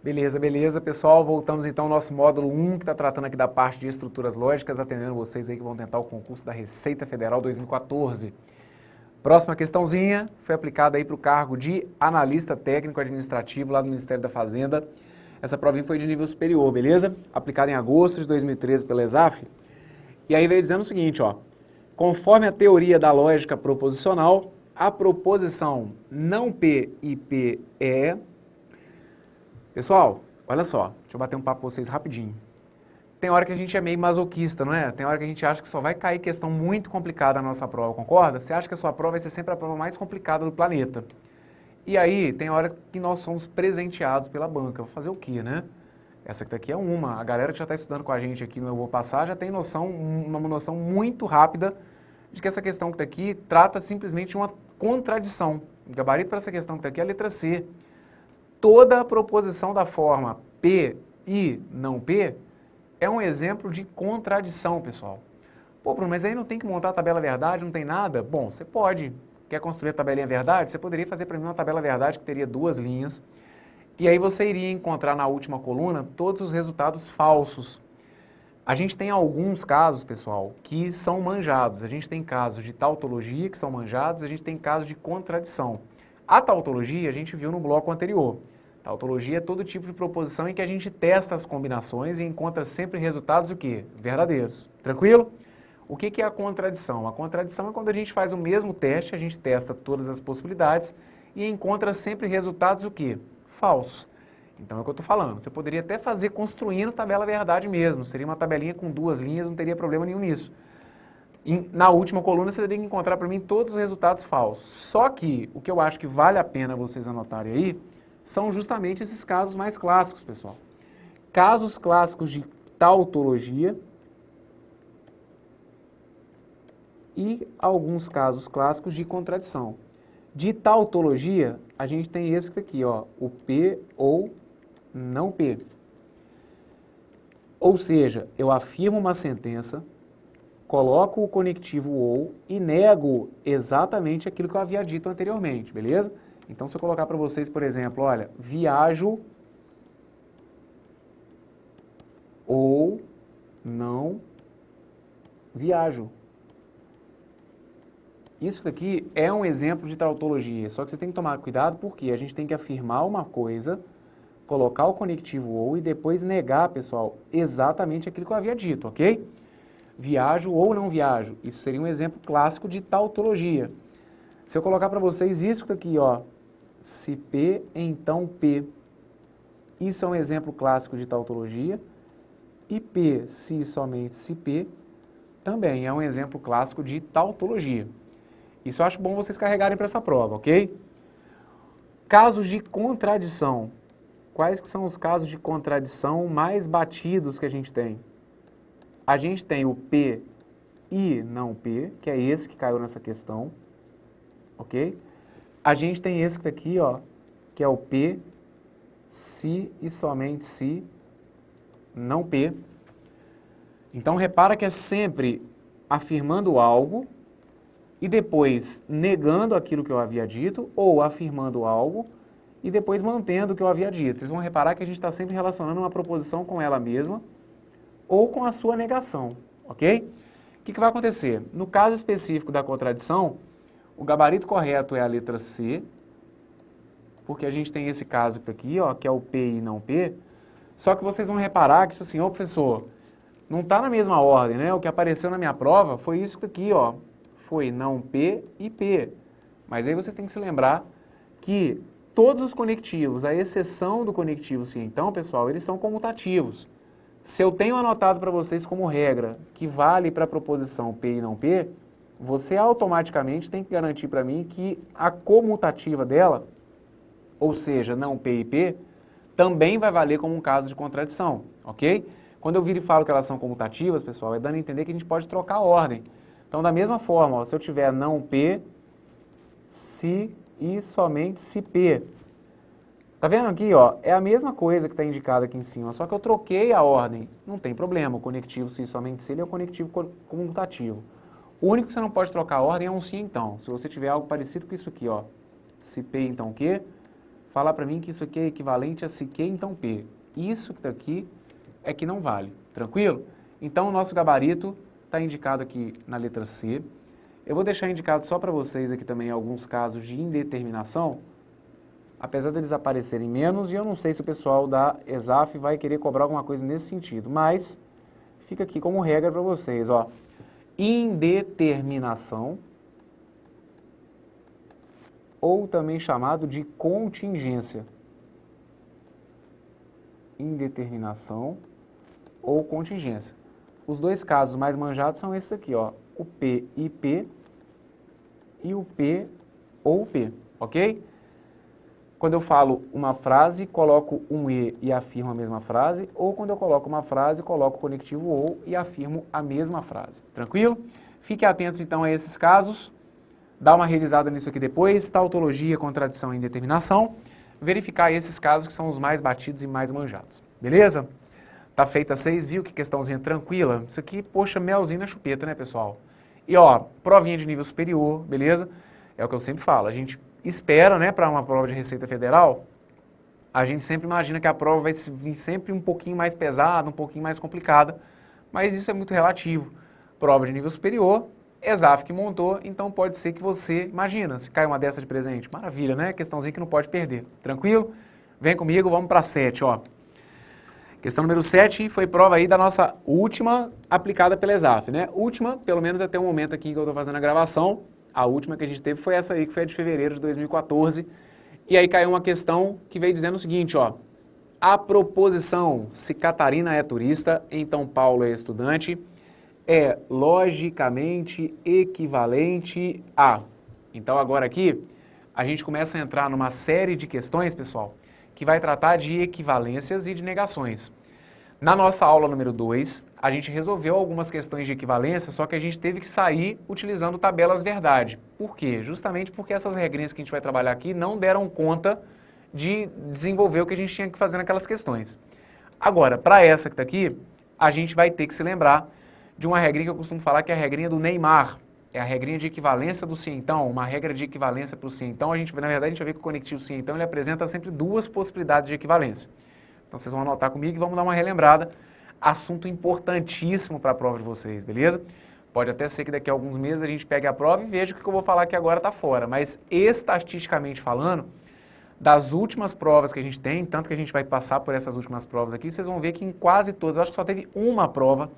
Beleza, beleza, pessoal. Voltamos então ao nosso módulo 1, que está tratando aqui da parte de estruturas lógicas, atendendo vocês aí que vão tentar o concurso da Receita Federal 2014. Próxima questãozinha foi aplicada aí para o cargo de analista técnico administrativo lá do Ministério da Fazenda. Essa provinha foi de nível superior, beleza? Aplicada em agosto de 2013 pela ESAF. E aí veio dizendo o seguinte, ó. Conforme a teoria da lógica proposicional, a proposição não P e P é... Pessoal, olha só, deixa eu bater um papo com vocês rapidinho. Tem hora que a gente é meio masoquista, não é? Tem hora que a gente acha que só vai cair questão muito complicada na nossa prova, concorda? Você acha que a sua prova vai ser sempre a prova mais complicada do planeta. E aí, tem horas que nós somos presenteados pela banca. Vou fazer o quê, né? Essa aqui é uma. A galera que já está estudando com a gente aqui no Eu Vou Passar já tem noção, uma noção muito rápida de que essa questão que está aqui trata simplesmente de uma contradição. O gabarito para essa questão que está aqui é a letra C. Toda a proposição da forma P e não P é um exemplo de contradição, pessoal. Pô, Bruno, mas aí não tem que montar a tabela verdade, não tem nada? Bom, você pode. Quer construir a tabelinha verdade? Você poderia fazer para mim uma tabela verdade que teria duas linhas. E aí você iria encontrar na última coluna todos os resultados falsos. A gente tem alguns casos, pessoal, que são manjados. A gente tem casos de tautologia que são manjados, a gente tem casos de contradição. A tautologia a gente viu no bloco anterior. Tautologia é todo tipo de proposição em que a gente testa as combinações e encontra sempre resultados o quê? Verdadeiros. Tranquilo? O que é a contradição? A contradição é quando a gente faz o mesmo teste, a gente testa todas as possibilidades e encontra sempre resultados o quê? Falsos. Então é o que eu estou falando. Você poderia até fazer construindo tabela verdade mesmo. Seria uma tabelinha com duas linhas, não teria problema nenhum nisso. E na última coluna você teria que encontrar para mim todos os resultados falsos. Só que o que eu acho que vale a pena vocês anotarem aí são justamente esses casos mais clássicos, pessoal. Casos clássicos de tautologia e alguns casos clássicos de contradição. De tautologia, a gente tem esse aqui, ó, o P ou não P. Ou seja, eu afirmo uma sentença, coloco o conectivo ou e nego exatamente aquilo que eu havia dito anteriormente, beleza? Então, se eu colocar para vocês, por exemplo, olha, viajo ou não viajo. Isso aqui é um exemplo de tautologia, só que você tem que tomar cuidado porque a gente tem que afirmar uma coisa, colocar o conectivo ou e depois negar, pessoal, exatamente aquilo que eu havia dito, ok? Viajo ou não viajo. Isso seria um exemplo clássico de tautologia. Se eu colocar para vocês isso aqui, ó, se P, então P. Isso é um exemplo clássico de tautologia. E P, se somente se P, também é um exemplo clássico de tautologia. Isso eu acho bom vocês carregarem para essa prova, ok? Casos de contradição. Quais que são os casos de contradição mais batidos que a gente tem? A gente tem o P e não P, que é esse que caiu nessa questão, ok? A gente tem esse aqui, ó, que é o P, se e somente se, não P. Então, repara que é sempre afirmando algo e depois negando aquilo que eu havia dito, ou afirmando algo e depois mantendo o que eu havia dito. Vocês vão reparar que a gente está sempre relacionando uma proposição com ela mesma ou com a sua negação, ok? O que vai acontecer? No caso específico da contradição, o gabarito correto é a letra C, porque a gente tem esse caso aqui, ó, que é o P e não P, só que vocês vão reparar que, tipo assim, ô professor, não está na mesma ordem, né? O que apareceu na minha prova foi isso aqui, ó, foi não P e P. Mas aí vocês têm que se lembrar que todos os conectivos, à exceção do conectivo sim, então, pessoal, eles são comutativos. Se eu tenho anotado para vocês como regra que vale para a proposição P e não P, você automaticamente tem que garantir para mim que a comutativa dela, ou seja, não P e P, também vai valer como um caso de contradição, ok? Quando eu viro e falo que elas são comutativas, pessoal, é dando a entender que a gente pode trocar a ordem. Então, da mesma forma, ó, se eu tiver não P, se e somente se P. Tá vendo aqui, ó? É a mesma coisa que está indicada aqui em cima, só que eu troquei a ordem. Não tem problema, o conectivo se e somente se ele é o conectivo comutativo. O único que você não pode trocar a ordem é um sim então. Se você tiver algo parecido com isso aqui, ó, se P então o quê? falar para mim que isso aqui é equivalente a se Q, então P. Isso daqui é que não vale, tranquilo? Então, o nosso gabarito está indicado aqui na letra C. Eu vou deixar indicado só para vocês aqui também alguns casos de indeterminação, apesar deles aparecerem menos, e eu não sei se o pessoal da ESAF vai querer cobrar alguma coisa nesse sentido, mas fica aqui como regra para vocês, ó. Indeterminação, ou também chamado de contingência. Indeterminação ou contingência. Os dois casos mais manjados são esses aqui, ó, o P e P e o P ou P, ok? Quando eu falo uma frase, coloco um e afirmo a mesma frase, ou quando eu coloco uma frase, coloco o conectivo ou e afirmo a mesma frase, tranquilo? Fiquem atentos então a esses casos, dá uma revisada nisso aqui depois, tautologia, contradição e indeterminação, verificar esses casos que são os mais batidos e mais manjados, beleza? Tá feita 6, viu que questãozinha tranquila? Isso aqui, poxa, melzinho na chupeta, né, pessoal? E ó, provinha de nível superior, beleza? É o que eu sempre falo, a gente espera, né, para uma prova de Receita Federal, a gente sempre imagina que a prova vai vir sempre um pouquinho mais pesada, um pouquinho mais complicada, mas isso é muito relativo. Prova de nível superior, ESAF que montou, então pode ser que você, imagina, se cai uma dessa de presente, maravilha, né? Questãozinha que não pode perder, tranquilo? Vem comigo, vamos para 7, ó. Questão número 7 foi prova aí da nossa última aplicada pela ESAF, né? Última, pelo menos até o momento aqui que eu estou fazendo a gravação, a última que a gente teve foi essa aí, que foi a de fevereiro de 2014. E aí caiu uma questão que veio dizendo o seguinte, ó. A proposição, se Catarina é turista, então Paulo é estudante, é logicamente equivalente a... Então agora aqui, a gente começa a entrar numa série de questões, pessoal, que vai tratar de equivalências e de negações. Na nossa aula número 2, a gente resolveu algumas questões de equivalência, só que a gente teve que sair utilizando tabelas verdade. Por quê? Justamente porque essas regrinhas que a gente vai trabalhar aqui não deram conta de desenvolver o que a gente tinha que fazer naquelas questões. Agora, para essa que está aqui, a gente vai ter que se lembrar de uma regrinha que eu costumo falar, que é a regrinha do Neymar. É a regrinha de equivalência do cientão, uma regra de equivalência para o cientão. Na verdade, a gente vai ver que o conectivo cientão ele apresenta sempre duas possibilidades de equivalência. Então, vocês vão anotar comigo e vamos dar uma relembrada. Assunto importantíssimo para a prova de vocês, beleza? Pode até ser que daqui a alguns meses a gente pegue a prova e veja que o que eu vou falar aqui agora está fora. Mas, estatisticamente falando, das últimas provas que a gente tem, tanto que a gente vai passar por essas últimas provas aqui, vocês vão ver que em quase todas, acho que só teve uma prova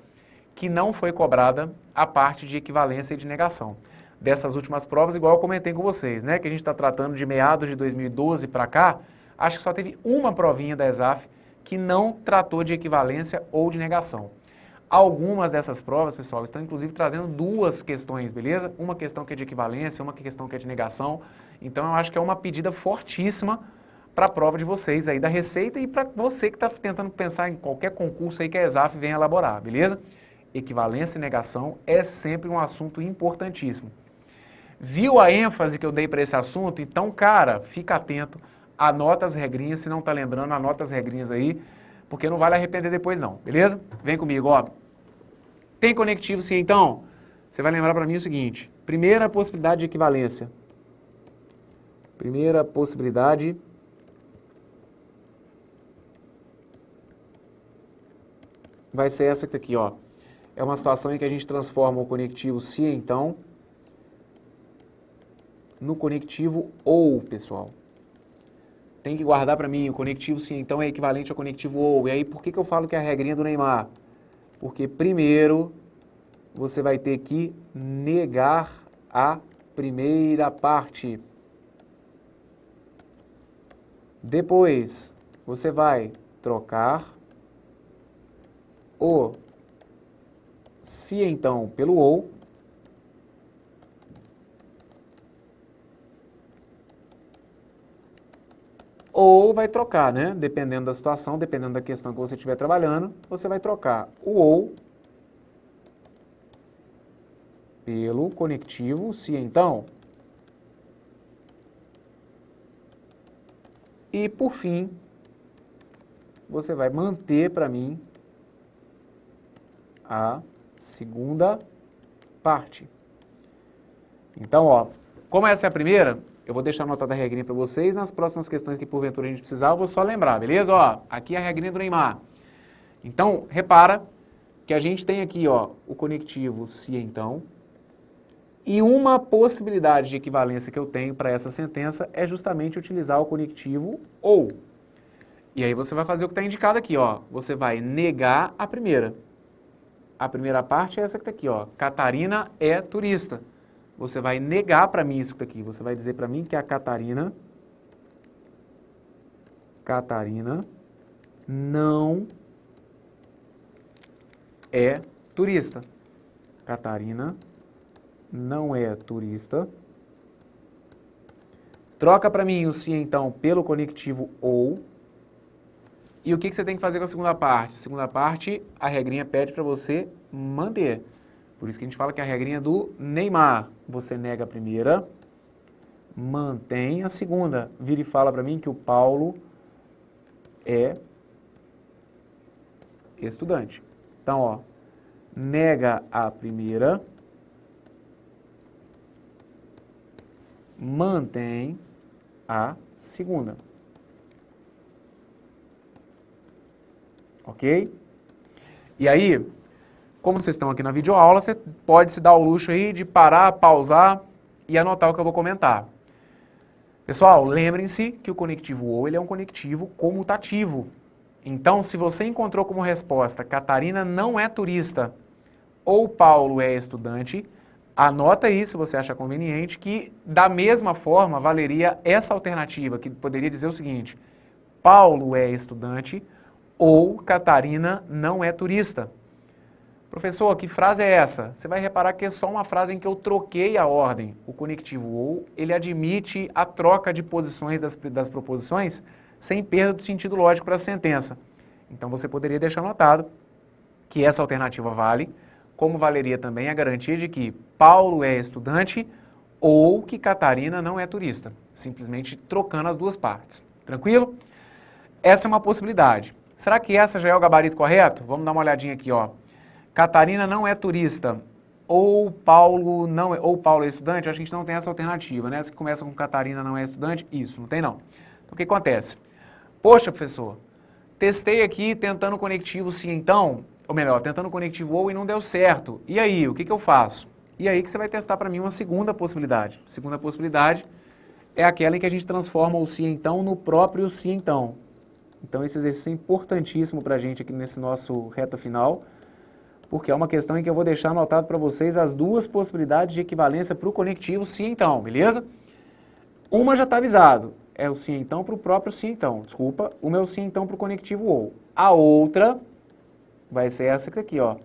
que não foi cobrada a parte de equivalência e de negação. Dessas últimas provas, igual eu comentei com vocês, né, que a gente está tratando de meados de 2012 para cá, acho que só teve uma provinha da ESAF que não tratou de equivalência ou de negação. Algumas dessas provas, pessoal, estão inclusive trazendo duas questões, beleza? Uma questão que é de equivalência, uma questão que é de negação. Então, eu acho que é uma pedida fortíssima para a prova de vocês aí da Receita e para você que está tentando pensar em qualquer concurso aí que a ESAF venha elaborar, beleza? Equivalência e negação é sempre um assunto importantíssimo. Viu a ênfase que eu dei para esse assunto? Então, cara, fica atento, anota as regrinhas, se não está lembrando, anota as regrinhas aí, porque não vale arrepender depois não, beleza? Vem comigo, ó. Tem conectivo sim, então? Você vai lembrar para mim o seguinte, primeira possibilidade de equivalência. Primeira possibilidade vai ser essa aqui, ó. É uma situação em que a gente transforma o conectivo se então no conectivo ou, pessoal. Tem que guardar para mim, o conectivo se então é equivalente ao conectivo ou. E aí, por que eu falo que é a regrinha do Neymar? Porque primeiro você vai ter que negar a primeira parte. Depois, você vai trocar o se então pelo ou. Ou vai trocar, né? Dependendo da situação, dependendo da questão que você estiver trabalhando, você vai trocar o ou pelo conectivo se então. E por fim, você vai manter para mim a segunda parte. Então, ó, como essa é a primeira, Eu vou deixar anotada a regrinha para vocês, nas próximas questões que porventura a gente precisar, eu vou só lembrar, beleza? Ó, aqui é a regrinha do Neymar. Então, repara que a gente tem aqui, ó, o conectivo se então, e uma possibilidade de equivalência que eu tenho para essa sentença é justamente utilizar o conectivo ou. E aí você vai fazer o que está indicado aqui, ó. Você vai negar a primeira. A primeira parte é essa que está aqui, ó. Catarina é turista. Você vai negar para mim isso aqui. Você vai dizer para mim que a Catarina não é turista. Catarina não é turista. Troca para mim o se então pelo conectivo ou. E o que você tem que fazer com a segunda parte? A segunda parte, a regrinha pede para você manter. Por isso que a gente fala que é a regrinha do Neymar. Você nega a primeira, mantém a segunda. Vira e fala para mim que o Paulo é estudante. Então, ó, nega a primeira, mantém a segunda. Ok? E aí, como vocês estão aqui na videoaula, você pode se dar o luxo aí de parar, pausar e anotar o que eu vou comentar. Pessoal, lembrem-se que o conectivo ou ele é um conectivo comutativo. Então, se você encontrou como resposta Catarina não é turista ou Paulo é estudante, anota aí, se você acha conveniente, que da mesma forma valeria essa alternativa, que poderia dizer o seguinte: Paulo é estudante ou Catarina não é turista. Professor, que frase é essa? Você vai reparar que é só uma frase em que eu troquei a ordem. O conectivo ou, ele admite a troca de posições das proposições sem perda do sentido lógico para a sentença. Então você poderia deixar anotado que essa alternativa vale, como valeria também a garantia de que Paulo é estudante ou que Catarina não é turista. Simplesmente trocando as duas partes. Tranquilo? Essa é uma possibilidade. Será que essa já é o gabarito correto? Vamos dar uma olhadinha aqui, ó. Catarina não é turista, ou Paulo é estudante. Acho que a gente não tem essa alternativa, né? Essa que começa com Catarina não é estudante, isso, não tem não. Então o que acontece? Poxa, professor, testei aqui tentando o conectivo sim então, ou melhor, tentando o conectivo ou e não deu certo. E aí, o que eu faço? E aí que você vai testar para mim uma segunda possibilidade. A segunda possibilidade é aquela em que a gente transforma o sim então no próprio sim então. Então esse exercício é importantíssimo para a gente aqui nesse nosso reta final, porque é uma questão em que eu vou deixar anotado para vocês as duas possibilidades de equivalência para o conectivo sim então, beleza? Uma já está avisado, é o sim então para o próprio sim então, desculpa, o meu sim então para o conectivo ou. A outra vai ser essa aqui, ó,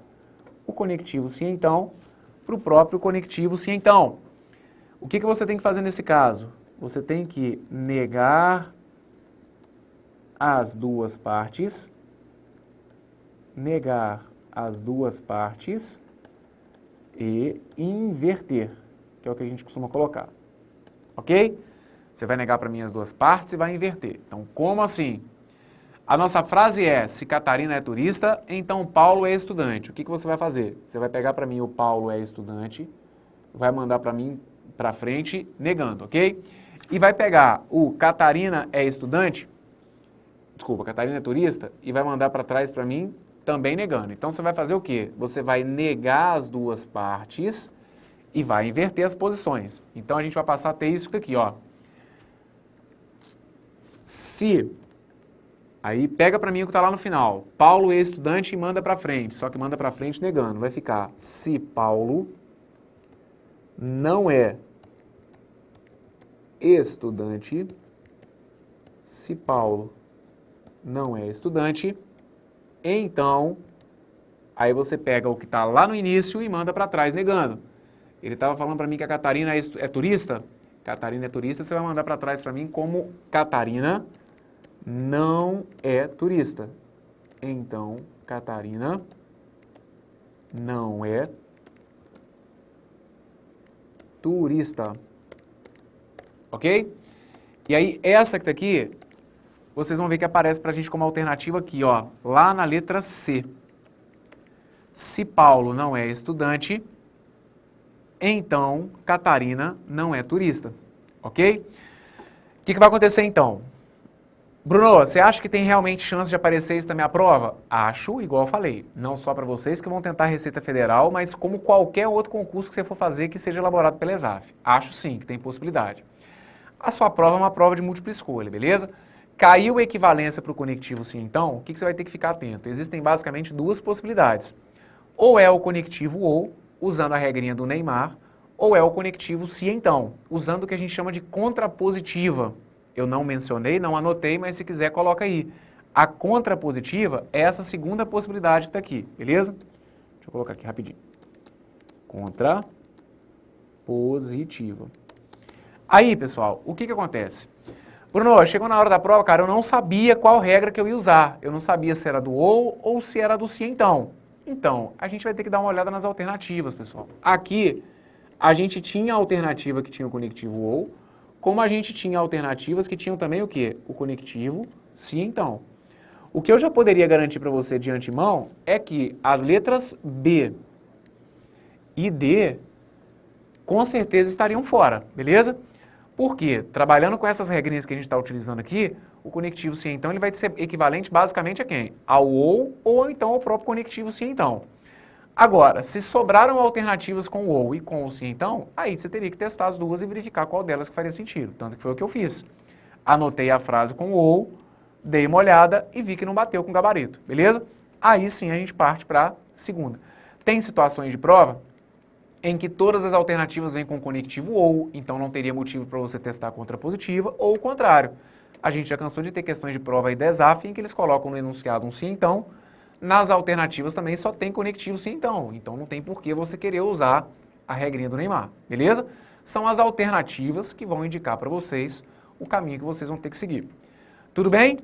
o conectivo sim então para o próprio conectivo sim então. O que você tem que fazer nesse caso? Você tem que negar as duas partes, e inverter, que é o que a gente costuma colocar, ok? Você vai negar para mim as duas partes e vai inverter. Então, como assim? A nossa frase é, se Catarina é turista, então Paulo é estudante. O que você vai fazer? Você vai pegar para mim o Paulo é estudante, vai mandar para mim para frente, negando, ok? E vai pegar o Catarina é estudante, desculpa, Catarina é turista, e vai mandar para trás para mim, também negando. Então você vai fazer o quê? Você vai negar as duas partes e vai inverter as posições. Então a gente vai passar a ter isso aqui, ó. Se, aí pega para mim o que está lá no final, Paulo é estudante e manda para frente, só que manda para frente negando. Vai ficar, se Paulo não é estudante, se Paulo não é estudante, então, aí você pega o que está lá no início e manda para trás negando. Ele estava falando para mim que a Catarina é turista? Catarina é turista, você vai mandar para trás para mim como Catarina não é turista. Então, Catarina não é turista. Ok? E aí, essa que está aqui, vocês vão ver que aparece para a gente como alternativa aqui, ó, lá na letra C. Se Paulo não é estudante, então Catarina não é turista. ok? O que vai acontecer então? Bruno, você acha que tem realmente chance de aparecer isso na minha prova? Acho, igual eu falei, não só para vocês que vão tentar a Receita Federal, mas como qualquer outro concurso que você for fazer que seja elaborado pela ESAF. Acho sim que tem possibilidade. A sua prova é uma prova de múltipla escolha, beleza? Caiu a equivalência para o conectivo sim, então, o que você vai ter que ficar atento? Existem basicamente duas possibilidades. Ou é o conectivo ou, usando a regrinha do Neymar, ou é o conectivo se então, usando o que a gente chama de contrapositiva. Eu não mencionei, não anotei, mas se quiser coloca aí. A contrapositiva é essa segunda possibilidade que está aqui, beleza? Deixa eu colocar aqui rapidinho. Contrapositiva. Aí, pessoal, o que acontece? Bruno, chegou na hora da prova, cara, eu não sabia qual regra que eu ia usar. Eu não sabia se era do ou se era do se então. Então, a gente vai ter que dar uma olhada nas alternativas, pessoal. Aqui, a gente tinha a alternativa que tinha o conectivo ou, como a gente tinha alternativas que tinham também o quê? O conectivo se então. O que eu já poderia garantir para você de antemão é que as letras B e D com certeza estariam fora, beleza? Por quê? Trabalhando com essas regrinhas que a gente está utilizando aqui, o conectivo se então ele vai ser equivalente basicamente a quem? Ao ou então ao próprio conectivo se então. Agora, se sobraram alternativas com o ou e com o se então, aí você teria que testar as duas e verificar qual delas que faria sentido. Tanto que foi o que eu fiz. Anotei a frase com o ou, dei uma olhada e vi que não bateu com o gabarito, beleza? Aí sim a gente parte para a segunda. Tem situações de prova em que todas as alternativas vêm com conectivo ou, então não teria motivo para você testar a contrapositiva, ou o contrário. A gente já cansou de ter questões de prova aí da ESAF em que eles colocam no enunciado um sim então, nas alternativas também só tem conectivo sim então não tem por que você querer usar a regrinha do Neymar, beleza? São as alternativas que vão indicar para vocês o caminho que vocês vão ter que seguir. Tudo bem?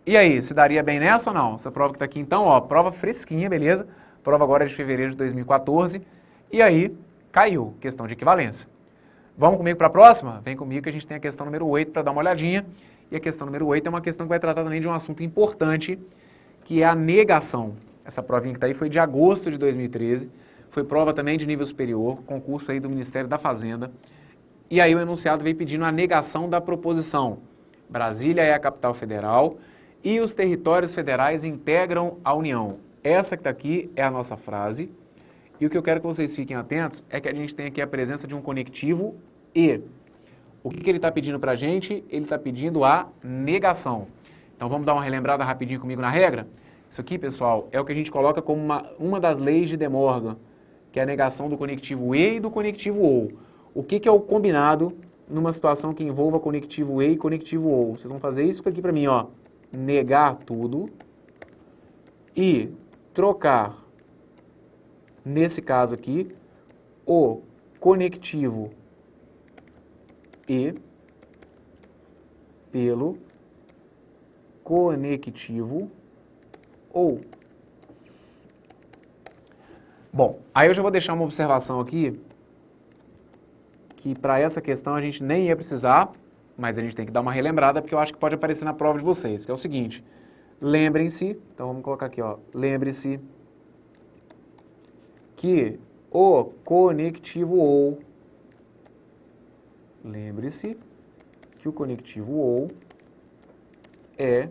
E aí, se daria bem nessa ou não? Essa prova que está aqui então, ó, prova fresquinha, beleza? Prova agora de fevereiro de 2014. E aí, caiu, questão de equivalência. Vamos comigo para a próxima? Vem comigo que a gente tem a questão número 8 para dar uma olhadinha. E a questão número 8 é uma questão que vai tratar também de um assunto importante, que é a negação. Essa provinha que está aí foi de agosto de 2013, foi prova também de nível superior, concurso aí do Ministério da Fazenda. E aí o enunciado veio pedindo a negação da proposição. Brasília é a capital federal e os territórios federais integram a União. Essa que está aqui é a nossa frase. E o que eu quero que vocês fiquem atentos é que a gente tem aqui a presença de um conectivo e. O que ele está pedindo para a gente? Ele está pedindo a negação. Então vamos dar uma relembrada rapidinho comigo na regra? Isso aqui, pessoal, é o que a gente coloca como uma das leis de De Morgan, que é a negação do conectivo e do conectivo ou. O que é o combinado numa situação que envolva conectivo e conectivo ou? Vocês vão fazer isso aqui para mim, ó. Negar tudo e trocar, nesse caso aqui, o conectivo e pelo conectivo ou. Bom, aí eu já vou deixar uma observação aqui, que para essa questão a gente nem ia precisar, mas a gente tem que dar uma relembrada, porque eu acho que pode aparecer na prova de vocês, que é o seguinte. Lembrem-se, então vamos colocar aqui, ó. Lembre-se que o conectivo ou, lembre-se que o conectivo ou é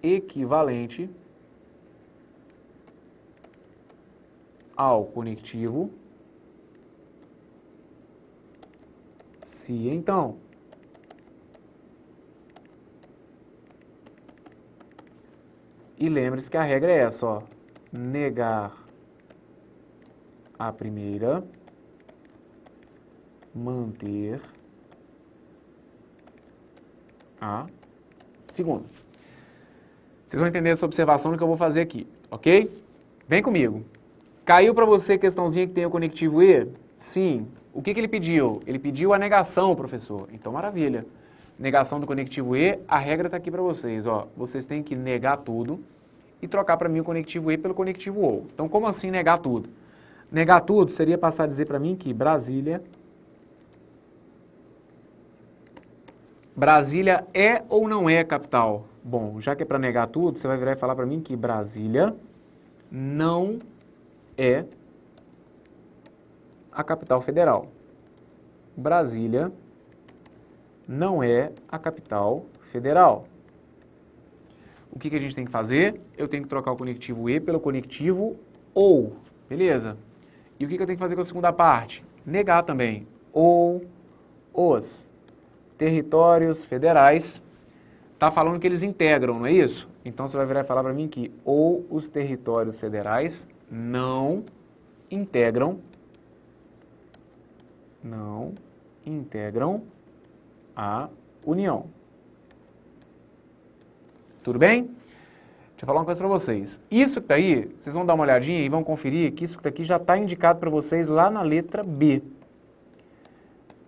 equivalente ao conectivo se então. E lembre-se que a regra é essa, ó. Negar a primeira, manter a segunda. Vocês vão entender essa observação no que eu vou fazer aqui, ok? Vem comigo. Caiu para você a questãozinha que tem o conectivo e? Sim. O que ele pediu? Ele pediu a negação, professor. Então, maravilha. Negação do conectivo e, a regra está aqui para vocês, ó. Vocês têm que negar tudo e trocar para mim o conectivo e pelo conectivo ou. Então, como assim negar tudo? Negar tudo seria passar a dizer para mim que Brasília é ou não é capital? Bom, já que é para negar tudo, você vai virar e falar para mim que Brasília não é a capital federal. Brasília não é a capital federal. O que a gente tem que fazer? Eu tenho que trocar o conectivo E pelo conectivo OU, beleza? E o que eu tenho que fazer com a segunda parte? Negar também. Ou os territórios federais, tá falando que eles integram, não é isso? Então você vai virar e falar para mim que ou os territórios federais não integram a União. Tudo bem? Deixa eu falar uma coisa para vocês. Isso que tá aí, vocês vão dar uma olhadinha e vão conferir que isso que tá aqui já está indicado para vocês lá na letra B.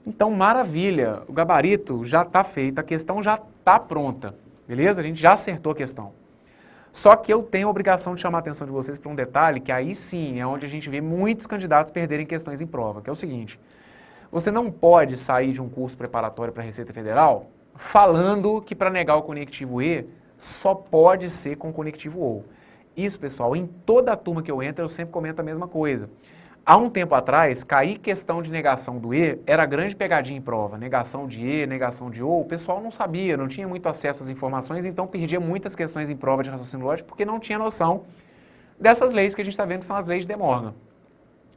Então, maravilha, o gabarito já está feito, a questão já está pronta, beleza? A gente já acertou a questão. Só que eu tenho a obrigação de chamar a atenção de vocês para um detalhe que aí sim é onde a gente vê muitos candidatos perderem questões em prova, que é o seguinte: você não pode sair de um curso preparatório para a Receita Federal falando que para negar o conectivo E só pode ser com o conectivo OU. Isso, pessoal, em toda a turma que eu entro eu sempre comento a mesma coisa. Há um tempo atrás, cair questão de negação do E era grande pegadinha em prova. Negação de E, negação de OU, o pessoal não sabia, não tinha muito acesso às informações, então perdia muitas questões em prova de raciocínio lógico porque não tinha noção dessas leis que a gente está vendo que são as leis de De Morgan.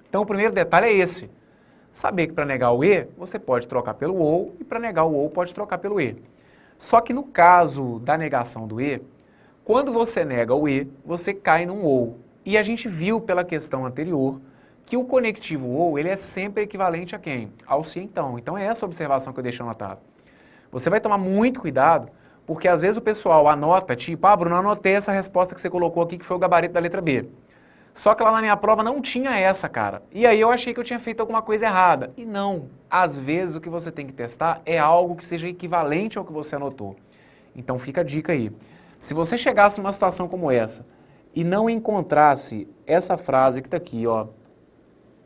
Então o primeiro detalhe é esse. Saber que para negar o E, você pode trocar pelo OU e para negar o OU pode trocar pelo E. Só que no caso da negação do E, quando você nega o E, você cai num OU. E a gente viu pela questão anterior que o conectivo OU, ele é sempre equivalente a quem? Ao se então. Então é essa observação que eu deixei anotado. Você vai tomar muito cuidado, porque às vezes o pessoal anota, tipo, Bruno, eu anotei essa resposta que você colocou aqui, que foi o gabarito da letra B. Só que lá na minha prova não tinha essa, cara. E aí eu achei que eu tinha feito alguma coisa errada. E não. Às vezes o que você tem que testar é algo que seja equivalente ao que você anotou. Então fica a dica aí. Se você chegasse numa situação como essa e não encontrasse essa frase que está aqui, ó,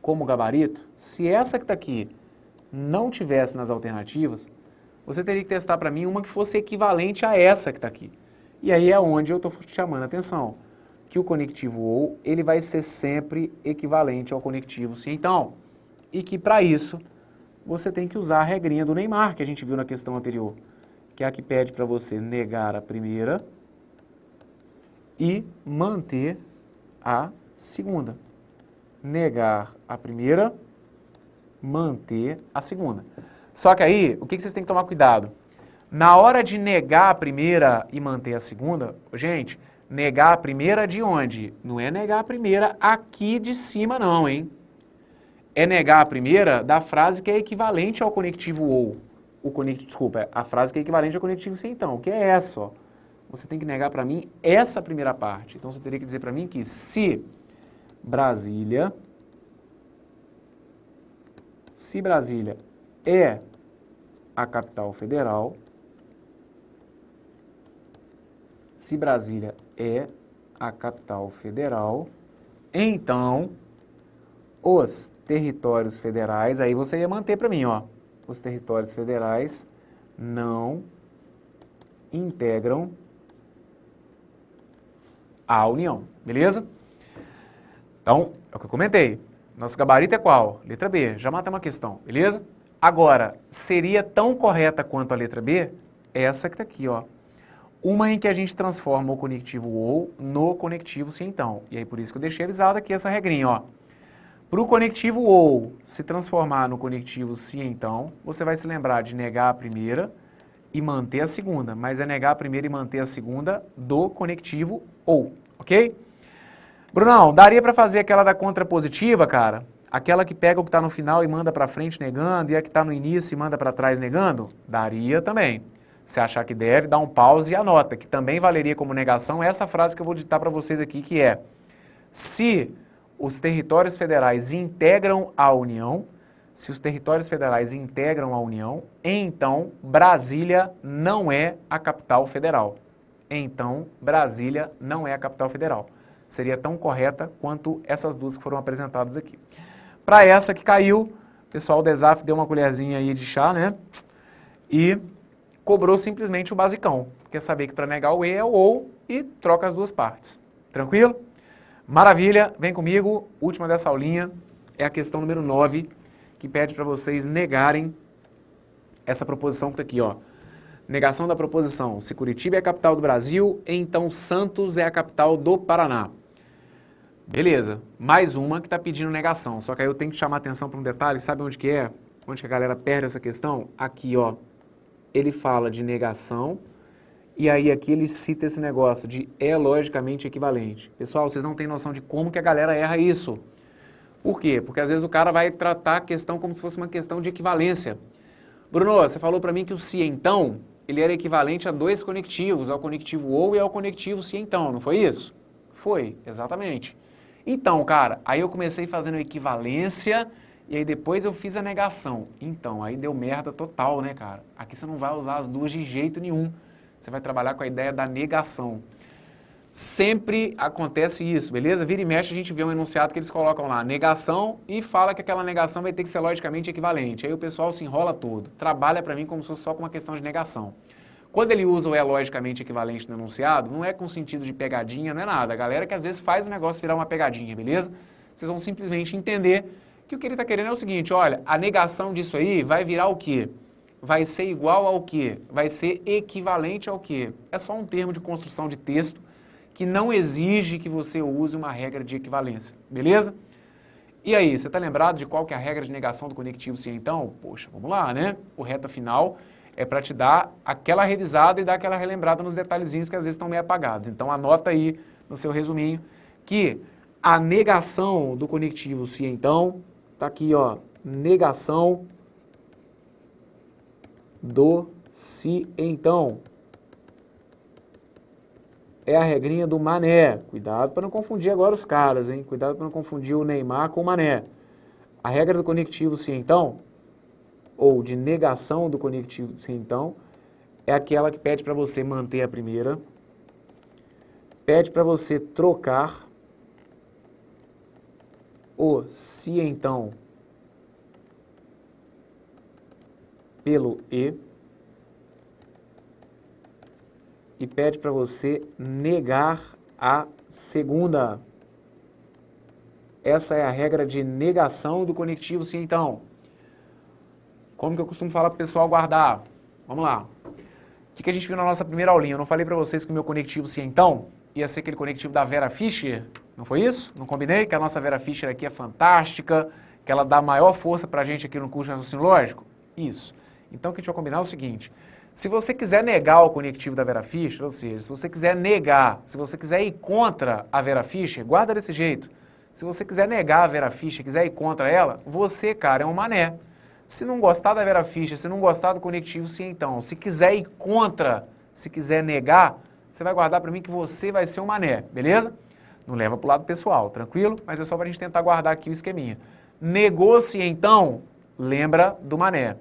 como gabarito, se essa que está aqui não tivesse nas alternativas, você teria que testar para mim uma que fosse equivalente a essa que está aqui. E aí é onde eu estou chamando a atenção, que o conectivo OU, ele vai ser sempre equivalente ao conectivo sim então, e que para isso você tem que usar a regrinha do Neymar, que a gente viu na questão anterior, que é a que pede para você negar a primeira e manter a segunda. Negar a primeira, manter a segunda. Só que aí, o que vocês têm que tomar cuidado? Na hora de negar a primeira e manter a segunda, gente, negar a primeira de onde? Não é negar a primeira aqui de cima não, hein? É negar a primeira da frase que é equivalente ao conectivo OU. Desculpa, a frase que é equivalente ao conectivo sim então, que é essa, ó. Você tem que negar para mim essa primeira parte. Então você teria que dizer para mim que se Brasília é a capital federal, se Brasília é a capital federal, então os territórios federais, aí você ia manter para mim, ó, os territórios federais não integram a União, beleza? Então, é o que eu comentei. Nosso gabarito é qual? Letra B. Já matamos uma questão, beleza? Agora, seria tão correta quanto a letra B? Essa que está aqui, ó. Uma em que a gente transforma o conectivo OU no conectivo sim então. E aí por isso que eu deixei avisado aqui essa regrinha, ó. Para o conectivo OU se transformar no conectivo sim então, você vai se lembrar de negar a primeira e manter a segunda. Mas é negar a primeira e manter a segunda do conectivo OU, ok? Brunão, daria para fazer aquela da contrapositiva, cara? Aquela que pega o que está no final e manda para frente negando, e a que está no início e manda para trás negando? Daria também. Se achar que deve, dá um pause e anota, que também valeria como negação essa frase que eu vou ditar para vocês aqui, que é: se os territórios federais integram a União, se os territórios federais integram a União, então Brasília não é a capital federal. Então Brasília não é a capital federal. Seria tão correta quanto essas duas que foram apresentadas aqui. Para essa que caiu, o pessoal do ESAF deu uma colherzinha aí de chá, né? E cobrou simplesmente o basicão. Quer saber que para negar o E é o OU e troca as duas partes. Tranquilo? Maravilha, vem comigo. Última dessa aulinha é a questão número 9, que pede para vocês negarem essa proposição que está aqui, ó. Negação da proposição. Se Curitiba é a capital do Brasil, então Santos é a capital do Paraná. Beleza. Mais uma que está pedindo negação. Só que aí eu tenho que chamar atenção para um detalhe. Sabe onde que é? Onde que a galera perde essa questão? Aqui, ó. Ele fala de negação e aí aqui ele cita esse negócio de é logicamente equivalente. Pessoal, vocês não têm noção de como que a galera erra isso. Por quê? Porque às vezes o cara vai tratar a questão como se fosse uma questão de equivalência. Bruno, você falou para mim que o se então, ele era equivalente a dois conectivos, ao conectivo ou e ao conectivo se então, não foi isso? Foi, exatamente. Então, cara, aí eu comecei fazendo equivalência e aí depois eu fiz a negação. Então, aí deu merda total, né, cara? Aqui você não vai usar as duas de jeito nenhum. Você vai trabalhar com a ideia da negação. Sempre acontece isso, beleza? Vira e mexe a gente vê um enunciado que eles colocam lá, negação, e fala que aquela negação vai ter que ser logicamente equivalente. Aí o pessoal se enrola todo. Trabalha para mim como se fosse só com uma questão de negação. Quando ele usa o é logicamente equivalente no enunciado, não é com sentido de pegadinha, não é nada. A galera que às vezes faz o negócio virar uma pegadinha, beleza? Vocês vão simplesmente entender que o que ele está querendo é o seguinte, olha, a negação disso aí vai virar o quê? Vai ser igual ao quê? Vai ser equivalente ao quê? É só um termo de construção de texto que não exige que você use uma regra de equivalência, beleza? E aí, você está lembrado de qual que é a regra de negação do conectivo se então? Poxa, vamos lá, né? O reta final é para te dar aquela revisada e dar aquela relembrada nos detalhezinhos que às vezes estão meio apagados. Então anota aí no seu resuminho que a negação do conectivo se então, tá aqui ó, negação do se então. É a regrinha do Mané. Cuidado para não confundir agora os caras, hein? Cuidado para não confundir o Neymar com o Mané. A regra do conectivo se então, ou de negação do conectivo se então, é aquela que pede para você manter a primeira, pede para você trocar o se então pelo e pede para você negar a segunda. Essa é a regra de negação do conectivo se então. Como que eu costumo falar para o pessoal guardar? Vamos lá. O que a gente viu na nossa primeira aulinha? Eu não falei para vocês que o meu conectivo se então ia ser aquele conectivo da Vera Fischer? Não foi isso? Não combinei? Que a nossa Vera Fischer aqui é fantástica, que ela dá maior força para a gente aqui no curso de raciocínio lógico? Isso. Então o que a gente vai combinar é o seguinte. Se você quiser negar o conectivo da Vera Fischer, ou seja, se você quiser negar, se você quiser ir contra a Vera Fischer, guarda desse jeito. Se você quiser negar a Vera Fischer, quiser ir contra ela, você, cara, é um mané. Se não gostar da Vera Fischer, se não gostar do conectivo se então, se quiser ir contra, se quiser negar, você vai guardar para mim que você vai ser um mané, beleza? Não leva para o lado pessoal, tranquilo? Mas é só para a gente tentar guardar aqui o esqueminha. Negou se então, lembra do mané.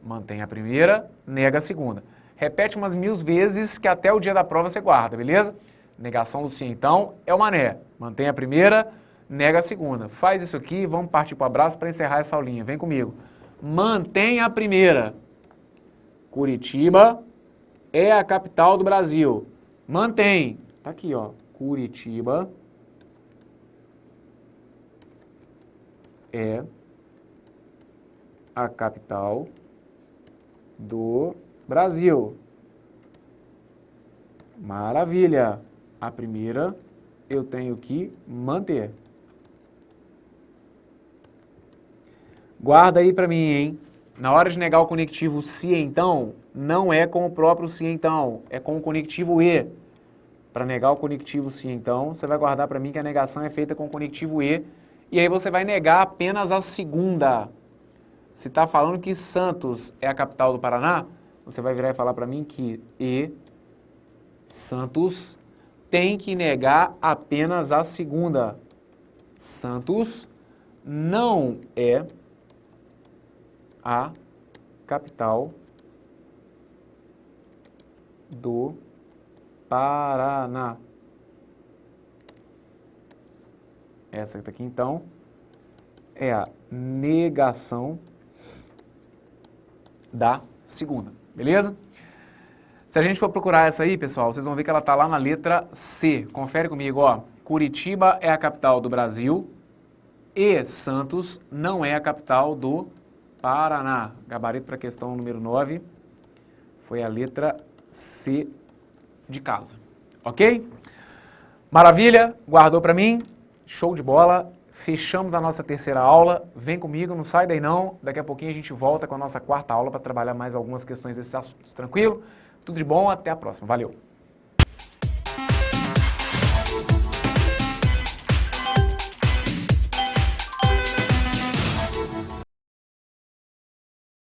Mantém a primeira, nega a segunda. Repete umas 1000 vezes que até o dia da prova você guarda, beleza? Negação do se então é o mané. Mantém a primeira, nega a segunda. Faz isso aqui e vamos partir para o abraço para encerrar essa aulinha. Vem comigo. Mantém a primeira. Curitiba é a capital do Brasil. Mantém. Tá aqui, ó. Curitiba é a capital do Brasil. Maravilha. A primeira eu tenho que manter. Guarda aí para mim, hein? Na hora de negar o conectivo se então, não é com o próprio se então, é com o conectivo e. Para negar o conectivo se então, você vai guardar para mim que a negação é feita com o conectivo e aí você vai negar apenas a segunda. Se está falando que Santos é a capital do Paraná, você vai virar e falar para mim que Santos tem que negar apenas a segunda. Santos não é a capital do Paraná. Essa aqui, então, é a negação da segunda, beleza? Se a gente for procurar essa aí, pessoal, vocês vão ver que ela está lá na letra C. Confere comigo, ó. Curitiba é a capital do Brasil e Santos não é a capital do Paraná. Gabarito para a questão número 9 foi a letra C de casa. Ok? Maravilha? Guardou para mim? Show de bola. Fechamos a nossa terceira aula. Vem comigo, não sai daí não. Daqui a pouquinho a gente volta com a nossa quarta aula para trabalhar mais algumas questões desses assuntos. Tranquilo? Tudo de bom, até a próxima. Valeu!